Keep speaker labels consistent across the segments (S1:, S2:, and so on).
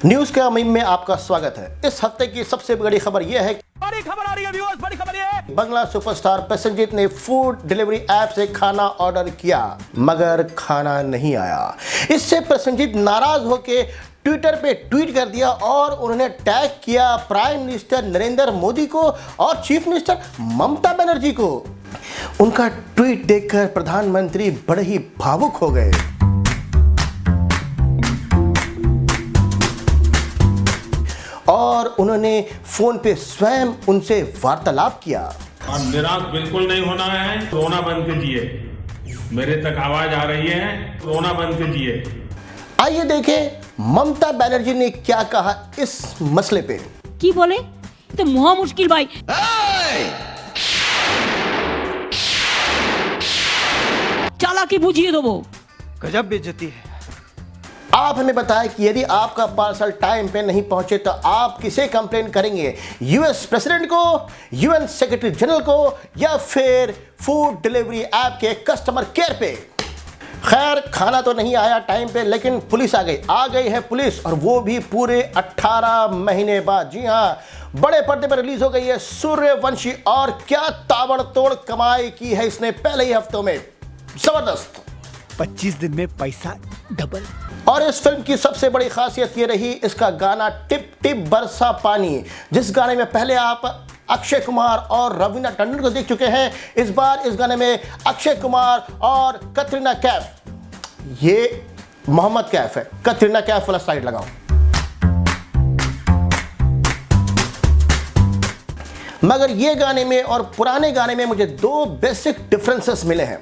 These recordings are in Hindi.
S1: न्यूज के मीम में आपका स्वागत है। इस हफ्ते की सबसे बड़ी खबर यह है,
S2: बड़ी खबर आ रही है व्यूअर्स, बड़ी खबर है।
S1: बंगला सुपरस्टार प्रसेनजीत ने फूड डिलीवरी ऐप से खाना ऑर्डर किया मगर खाना नहीं आया। इससे प्रसेनजीत नाराज होकर ट्विटर पे ट्वीट कर दिया और उन्होंने टैग किया प्राइम मिनिस्टर नरेंद्र मोदी को और चीफ मिनिस्टर ममता बनर्जी को। उनका ट्वीट देखकर प्रधानमंत्री बड़े ही भावुक हो गए और उन्होंने फोन पे स्वयं उनसे वार्तालाप किया।
S3: और निराश बिल्कुल नहीं होना है। रोना बंद कीजिए, मेरे तक आवाज आ रही है, रोना बंद कीजिए।
S1: आइए देखें ममता बनर्जी ने क्या कहा इस मसले पे।
S4: की बोले तो मुहा मुश्किल भाई। चालाकी बुझिए दो वो
S2: गजब बेइज्जती है।
S1: आप हमें बताएं कि यदि आपका पार्सल टाइम पे नहीं पहुंचे तो आप किसे कंप्लेन करेंगे, यूएस प्रेसिडेंट को, यूएन सेक्रेटरी जनरल को, या फिर फूड डिलीवरी ऐप के कस्टमर केयर पे। खैर खाना तो नहीं आया टाइम पे, लेकिन पुलिस आ गई है पुलिस, और वो भी पूरे 18 महीने बाद। जी हाँ, बड़े पर्दे पर रिलीज हो गई है सूर्यवंशी, और क्या ताबड़तोड़ कमाई की है इसने पहले ही हफ्तों में। जबरदस्त।
S2: 25 दिन में पैसा डबल।
S1: और इस फिल्म की सबसे बड़ी खासियत ये रही इसका गाना टिप टिप बरसा पानी, जिस गाने में पहले आप अक्षय कुमार और रवीना टंडन को देख चुके हैं। इस बार इस गाने में अक्षय कुमार और कटरीना कैफ, ये मोहम्मद कैफ है, कटरीना कैफ वाला साइड लगाओ। मगर ये गाने में और पुराने गाने में मुझे दो बेसिक डिफरेंसेस मिले हैं।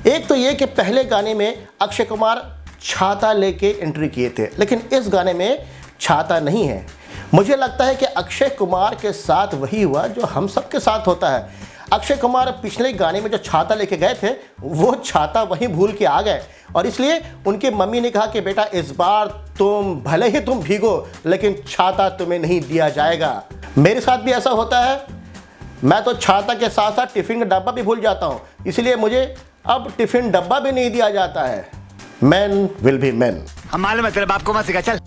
S1: एक तो ये कि पहले गाने में अक्षय कुमार छाता लेके एंट्री किए थे, लेकिन इस गाने में छाता नहीं है। मुझे लगता है कि अक्षय कुमार के साथ वही हुआ जो हम सब के साथ होता है। अक्षय कुमार पिछले गाने में जो छाता लेके गए थे वो छाता वहीं भूल के आ गए, और इसलिए उनकी मम्मी ने कहा कि बेटा इस बार तुम भले ही तुम भीगो लेकिन छाता तुम्हें नहीं दिया जाएगा। मेरे साथ भी ऐसा होता है, मैं तो छाता के साथ साथ टिफिन का डब्बा भी भूल जाता हूँ, इसलिए मुझे अब टिफिन डब्बा भी नहीं दिया जाता है। Man will be man.
S2: हम मालूम है तेरे बाप को मत सिखा, चल।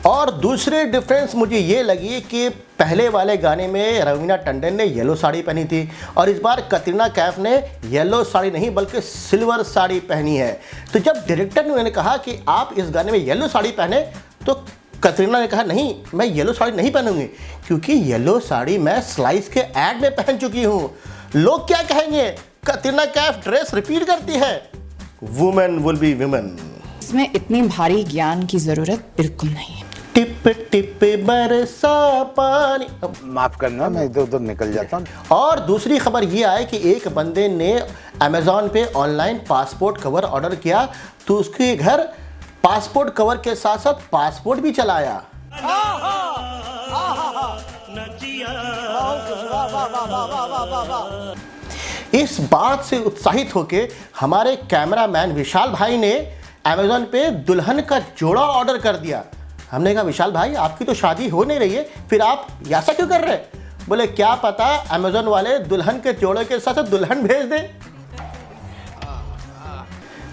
S1: और दूसरी डिफरेंस मुझे ये लगी कि पहले वाले गाने में रवीना टंडन ने येलो साड़ी पहनी थी, और इस बार कटरीना कैफ ने येलो साड़ी नहीं बल्कि सिल्वर साड़ी पहनी है। तो जब डायरेक्टर ने उन्हें कहा कि आप इस गाने में येलो साड़ी पहने, तो कटरीना ने कहा नहीं, मैं येलो साड़ी नहीं पहनूंगी, क्योंकि येलो साड़ी मैं स्लाइस के ऐड में पहन चुकी हूँ। लोग क्या कहेंगे, कटरीना कैफ ड्रेस रिपीट करती है। Women will be women.
S5: इसमें इतनी भारी ज्ञान की जरूरत बिल्कुल नहीं है।
S1: टिप टिप बरसा पानी।
S6: माफ करना, मैं इधर उधर निकल जाता हूँ।
S1: और दूसरी खबर ये आई कि एक बंदे ने अमेज़ॉन पे ऑनलाइन पासपोर्ट कवर ऑर्डर किया, तो उसके घर पासपोर्ट कवर के साथ साथ पासपोर्ट भी चला आया। इस बात से उत्साहित होकर हमारे कैमरामैन विशाल भाई ने अमेज़ॉन पे दुल्हन का जोड़ा ऑर्डर कर दिया। हमने कहा विशाल भाई आपकी तो शादी हो नहीं रही है, फिर आप ऐसा क्यों कर रहे? बोले क्या पता अमेज़ॉन वाले दुल्हन के जोड़े के साथ दुल्हन भेज दे।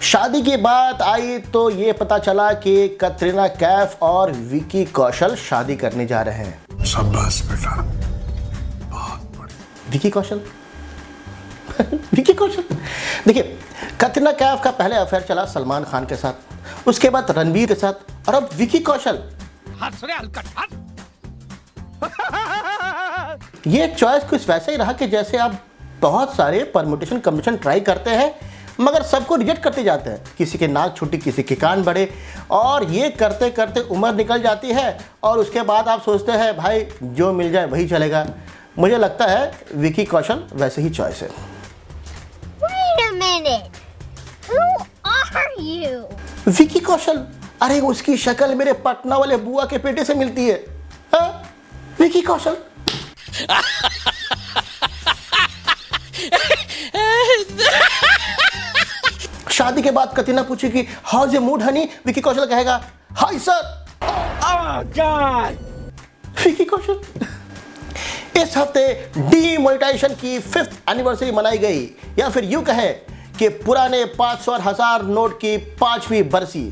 S1: शादी की बात आई तो ये पता चला कि कटरीना कैफ और विकी कौशल शादी करने जा रहे हैं।
S6: शाबाश बेटा, बहुत बढ़िया।
S1: विकी कौशल विकी कौशल देखिए, कटरीना कैफ का पहले अफेयर चला सलमान खान के साथ, उसके बाद रणबीर के साथ, और अब विकी कौशल। ये चॉइस कुछ वैसे ही रहा कि जैसे आप बहुत सारे परमुटेशन कॉम्बिनेशन ट्राई करते हैं मगर सबको रिजेक्ट करते जाते हैं। किसी के नाक छोटी, किसी के कान बड़े, और ये करते करते उम्र निकल जाती है और उसके बाद आप सोचते हैं भाई जो मिल जाए वही चलेगा। मुझे लगता है विकी कौशल वैसे ही चॉइस है।
S7: Wait a minute. Who are you?
S1: Vicky Kaushal, अरे उसकी शक्ल मेरे पटना वाले बुआ के बेटे से मिलती है। हाँ? विकी कौशल। शादी के बाद कटरीना पूछेगी how is your mood honey, Vicky Kaushal कहेगा हाय सर। विकी कौशल। इस हफ्ते डीमोनेटाइजेशन की 5th एनिवर्सरी मनाई गई, या फिर यूं कहें कि पुराने 500 और 1000 नोट की 5वीं बरसी।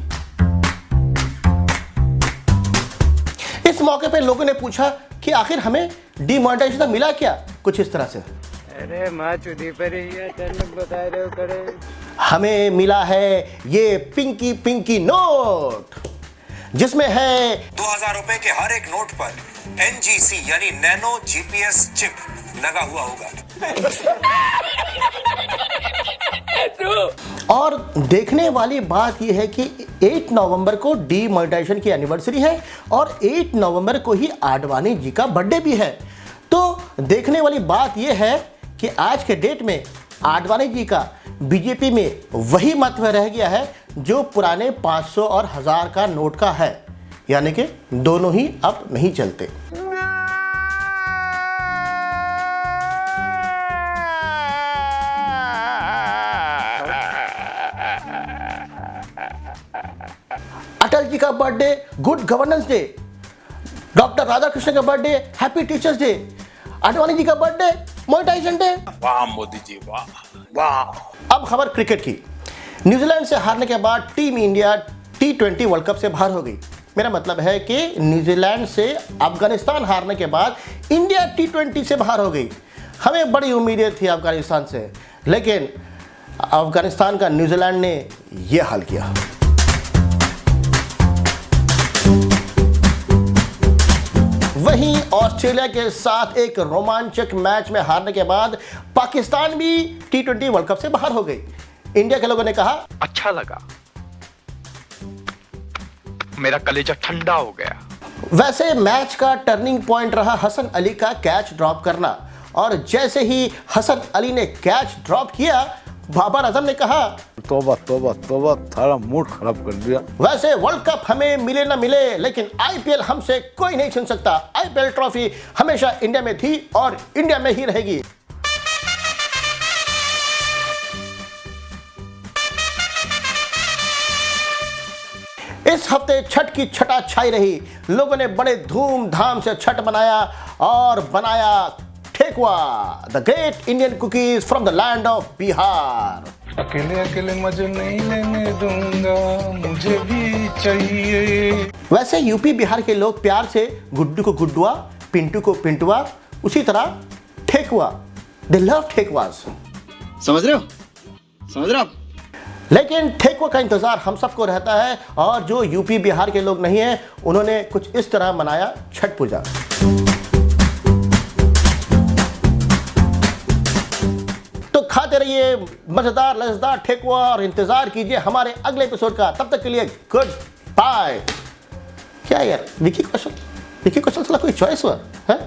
S1: इस मौके पे लोगों ने पूछा कि आखिर हमें डिमोनेटाइजेशन मिला क्या, कुछ इस तरह से।
S2: अरे माँ चुदी पर बता रहे हो करे।
S1: हमें मिला है ये पिंकी पिंकी नोट, जिसमें है
S8: 2000 रुपए के हर एक नोट पर NGC यानी नैनो GPS चिप लगा हुआ होगा।
S1: और देखने वाली बात यह है कि 8 नवंबर को डीमोनेटाइजेशन की एनिवर्सरी है और 8 नवंबर को ही आडवाणी जी का बर्थडे भी है। तो देखने वाली बात यह है कि आज के डेट में आडवाणी जी का बीजेपी में वही महत्व रह गया है जो पुराने 500 और 1000 का नोट का है, यानी कि दोनों ही अब नहीं चलते। अटल जी का birthday good governance day, doctor Radhakrishna का birthday happy teachers day, Advani ji का बर्थडे मोनेटाइजेशन डे।
S8: वाह मोदी जी वाह वाह।
S1: अब खबर क्रिकेट की। न्यूजीलैंड से हारने के बाद team India T20 world cup से बाहर हो गई। मेरा मतलब है कि न्यूजीलैंड से अफगानिस्तान हारने के बाद इंडिया T20 से बाहर हो गई। हमें बड़ी उम्मीदें थी अफगानिस्तान से, लेकिन अफगानिस्तान का न्यूजीलैंड ने यह हाल किया। वहीं ऑस्ट्रेलिया के साथ एक रोमांचक मैच में हारने के बाद पाकिस्तान भी T20 वर्ल्ड कप से बाहर हो गई। इंडिया के लोगों ने कहा
S9: अच्छा लगा, मेरा कलेजा ठंडा हो गया।
S1: वैसे मैच का टर्निंग पॉइंट रहा हसन अली का कैच ड्रॉप करना, और जैसे ही हसन अली ने कैच ड्रॉप किया बाबर आजम ने कहा
S6: तौबा तौबा तौबा, थारा मूड खराब कर दिया।
S1: वैसे वर्ल्ड कप हमें मिले ना मिले, लेकिन IPL हमसे कोई नहीं छीन सकता। IPL ट्रॉफी हमेशा इंडिया में थी और इंडिया में ही रहेगी। इस हफ्ते छठ की छटा छाई रही। लोगों ने बड़े धूमधाम से छठ मनाया और बनाया thekua, the great Indian cookies from the land of Bihar.
S10: अकेले अकेले मजे नहीं लेने दूंगा, मुझे भी चाहिए।
S1: वैसे यूपी बिहार के लोग प्यार से गुड्डू को गुड्डुआ, पिंटू को पिंटुआ, उसी तरह ठेकुआ, दे लव ठेकुआस।
S2: समझ रहे हो? समझ रहे हो आप?
S1: लेकिन ठेकुआ का इंतजार हम सबको रहता है, और जो यूपी बिहार के लोग नहीं हैं उन्होंने कुछ इस तरह मनाया छठ पूजा। तो खाते रहिए मजेदार लज़ेदार ठेकुआ और इंतजार कीजिए हमारे अगले एपिसोड का। तब तक के लिए गुड बाय। क्या यार विकी कौशल साला कोई चॉइस हुआ है?